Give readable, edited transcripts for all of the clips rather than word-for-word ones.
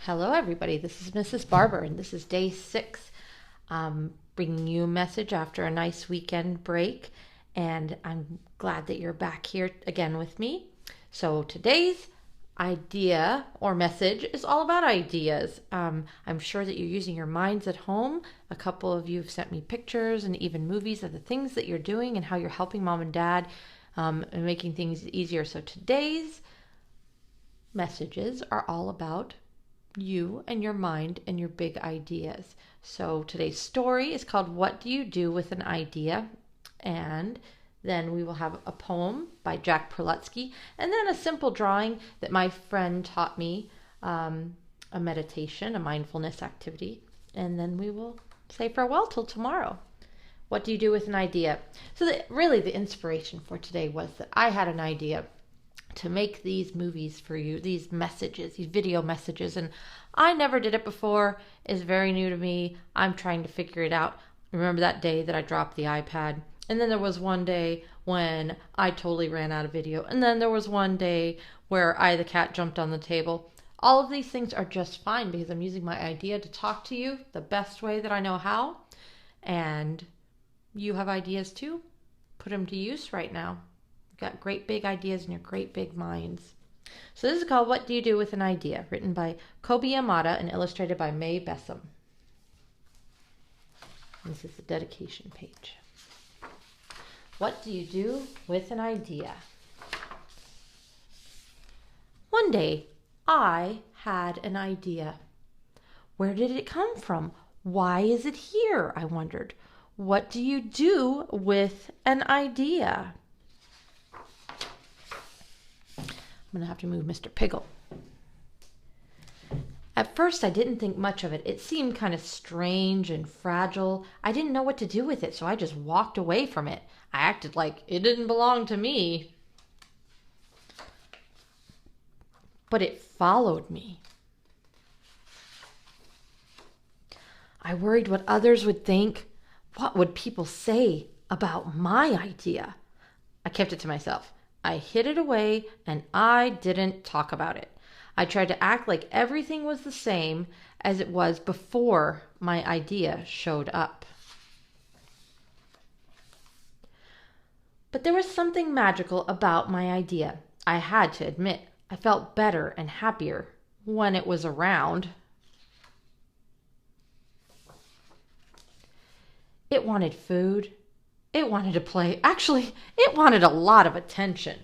Hello, everybody. This is Mrs. Barber, and this is day 6. Bringing you a message after a nice weekend break, and I'm glad that you're back here again with me. So today's idea or message is all about ideas. I'm sure that you're using your minds at home. A couple of you have sent me pictures and even movies of the things that you're doing and how you're helping mom and dad and making things easier. So today's messages are all about you and your mind and your big ideas. So today's story is called What Do You Do with an Idea? And then we will have a poem by Jack Perlutsky, and then a simple drawing that my friend taught me, a meditation, a mindfulness activity. And then we will say farewell till tomorrow. What do you do with an idea? So really the inspiration for today was that I had an idea to make these movies for you, these messages, these video messages. And I never did it before. It's very new to me. I'm trying to figure it out. Remember that day that I dropped the iPad? And then there was one day when I totally ran out of video. And then there was one day where the cat jumped on the table. All of these things are just fine because I'm using my idea to talk to you the best way that I know how. And you have ideas too. Put them to use right now. Got great big ideas in your great big minds. So this is called What Do You Do with an Idea? Written by Kobe Yamada and illustrated by May Bessam. This is the dedication page. What do you do with an idea? One day, I had an idea. Where did it come from? Why is it here? I wondered. What do you do with an idea? I'm going to have to move Mr. Piggle. At first, I didn't think much of it. It seemed kind of strange and fragile. I didn't know what to do with it, so I just walked away from it. I acted like it didn't belong to me. But it followed me. I worried what others would think. What would people say about my idea? I kept it to myself. I hid it away and I didn't talk about it. I tried to act like everything was the same as it was before my idea showed up. But there was something magical about my idea. I had to admit, I felt better and happier when it was around. It wanted food. It wanted to play. Actually, it wanted a lot of attention.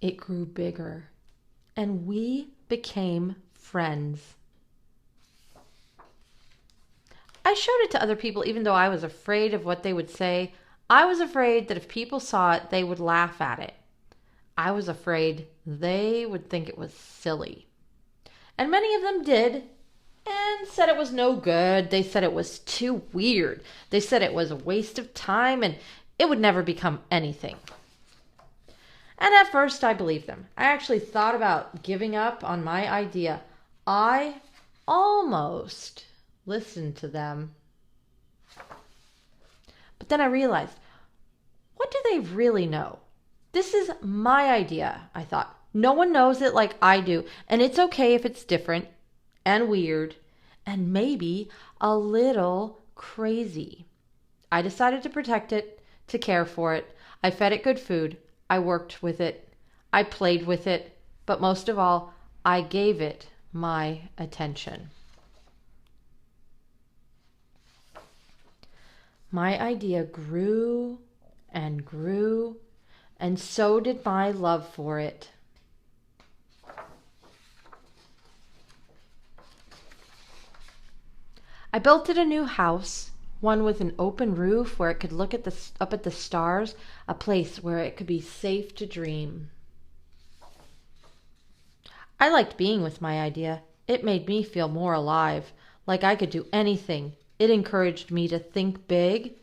It grew bigger, and we became friends. I showed it to other people even though I was afraid of what they would say. I was afraid that if people saw it, they would laugh at it. I was afraid they would think it was silly. And many of them did and said it was no good. They said it was too weird. They said it was a waste of time and it would never become anything. And at first I believed them. I actually thought about giving up on my idea. I almost listened to them. But then I realized, what do they really know? This is my idea, I thought. No one knows it like I do, and it's okay if it's different and weird and maybe a little crazy. I decided to protect it, to care for it. I fed it good food. I worked with it. I played with it. But most of all, I gave it my attention. My idea grew and grew, and so did my love for it. I built it a new house, one with an open roof where it could look up at the stars, a place where it could be safe to dream. I liked being with my idea. It made me feel more alive, like I could do anything. It encouraged me to think big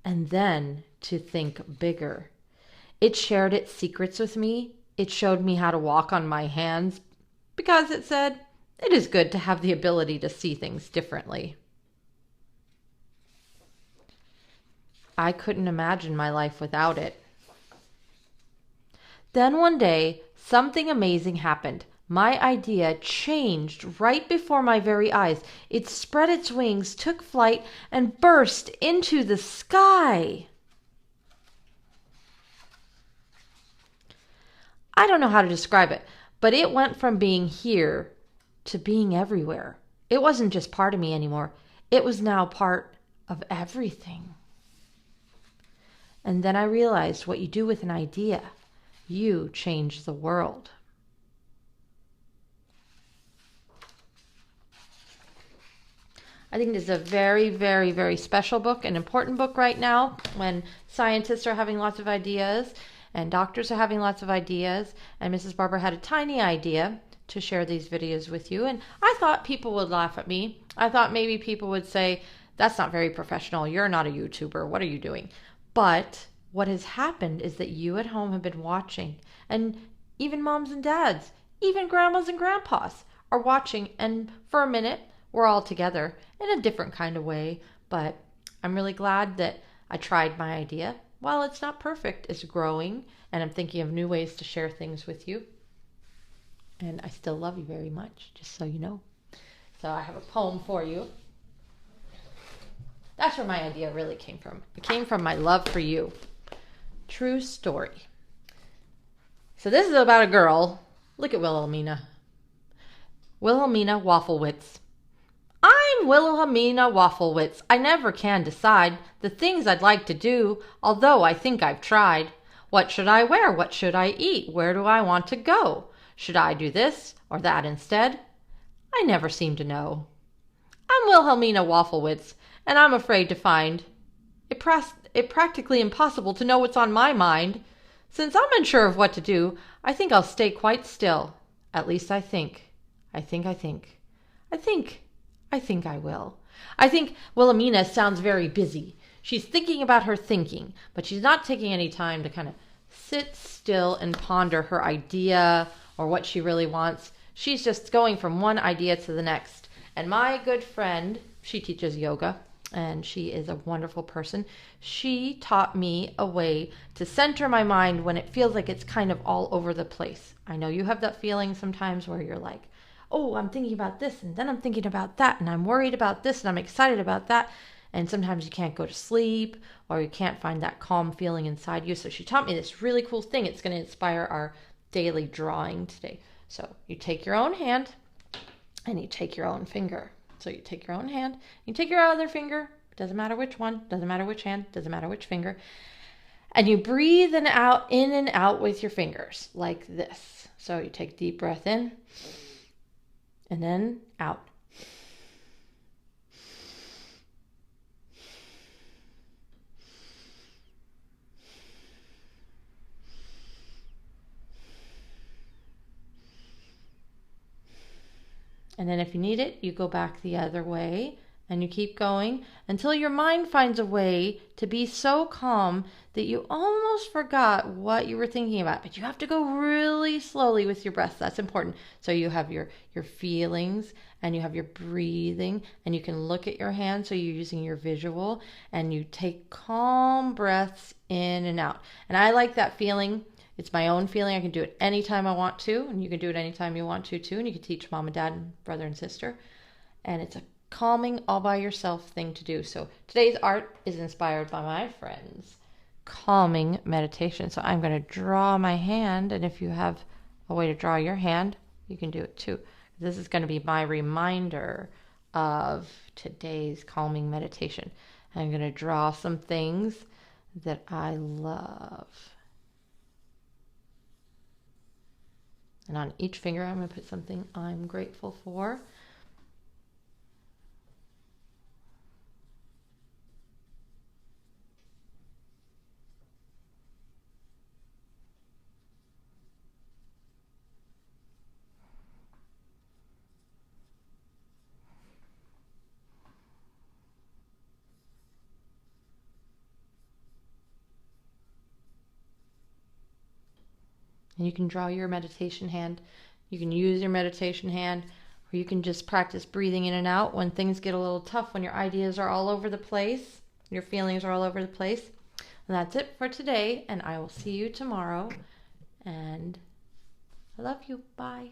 and then to think bigger. It shared its secrets with me. It showed me how to walk on my hands because it said, it is good to have the ability to see things differently. I couldn't imagine my life without it. Then one day, something amazing happened. My idea changed right before my very eyes. It spread its wings, took flight, and burst into the sky. I don't know how to describe it, but it went from being here to being everywhere. It wasn't just part of me anymore. It was now part of everything. And then I realized what you do with an idea, you change the world. I think this is a very, very, very special book, an important book right now when scientists are having lots of ideas and doctors are having lots of ideas. And Mrs. Barber had a tiny idea to share these videos with you. And I thought people would laugh at me. I thought maybe people would say, that's not very professional. You're not a YouTuber. What are you doing? But what has happened is that you at home have been watching, and even moms and dads, even grandmas and grandpas are watching. And for a minute, we're all together in a different kind of way. But I'm really glad that I tried my idea. While it's not perfect, it's growing, and I'm thinking of new ways to share things with you. And I still love you very much, just so you know. So I have a poem for you. That's where my idea really came from. It came from my love for you. True story. So this is about a girl. Look at Wilhelmina. Wilhelmina Wafflewitz. I'm Wilhelmina Wafflewitz. I never can decide the things I'd like to do, although I think I've tried. What should I wear? What should I eat? Where do I want to go? Should I do this or that instead? I never seem to know. I'm Wilhelmina Wafflewitz, and I'm afraid to find it practically impossible to know what's on my mind. Since I'm unsure of what to do, I think I'll stay quite still. At least I think. I think I will. I think Wilhelmina sounds very busy. She's thinking about her thinking, but she's not taking any time to kind of sit still and ponder her idea or what she really wants. She's just going from one idea to the next. And my good friend, she teaches yoga, and she is a wonderful person. She taught me a way to center my mind when it feels like it's kind of all over the place. I know you have that feeling sometimes where you're like, oh, I'm thinking about this, and then I'm thinking about that, and I'm worried about this, and I'm excited about that. And sometimes you can't go to sleep, or you can't find that calm feeling inside you. So she taught me this really cool thing. It's going to inspire our daily drawing today. So you take your own hand, and you take your own finger. So you take your own hand, you take your other finger, doesn't matter which one, doesn't matter which hand, doesn't matter which finger, and you breathe in and out with your fingers like this. So you take a deep breath in, and then out. And then if you need it, you go back the other way and you keep going until your mind finds a way to be so calm that you almost forgot what you were thinking about. But you have to go really slowly with your breath. That's important. So you have your feelings and you have your breathing, and you can look at your hand. So you're using your visual, and you take calm breaths in and out. And I like that feeling. It's my own feeling. I can do it anytime I want to, and you can do it anytime you want to too. And you can teach mom and dad and brother and sister. And it's a calming all by yourself thing to do. So today's art is inspired by my friends' calming meditation. So I'm going to draw my hand, and if you have a way to draw your hand, you can do it too. This is going to be my reminder of today's calming meditation. I'm going to draw some things that I love. And on each finger, I'm going to put something I'm grateful for. And you can draw your meditation hand. You can use your meditation hand, or you can just practice breathing in and out when things get a little tough, when your ideas are all over the place, your feelings are all over the place. And that's it for today, and I will see you tomorrow. And I love you. Bye.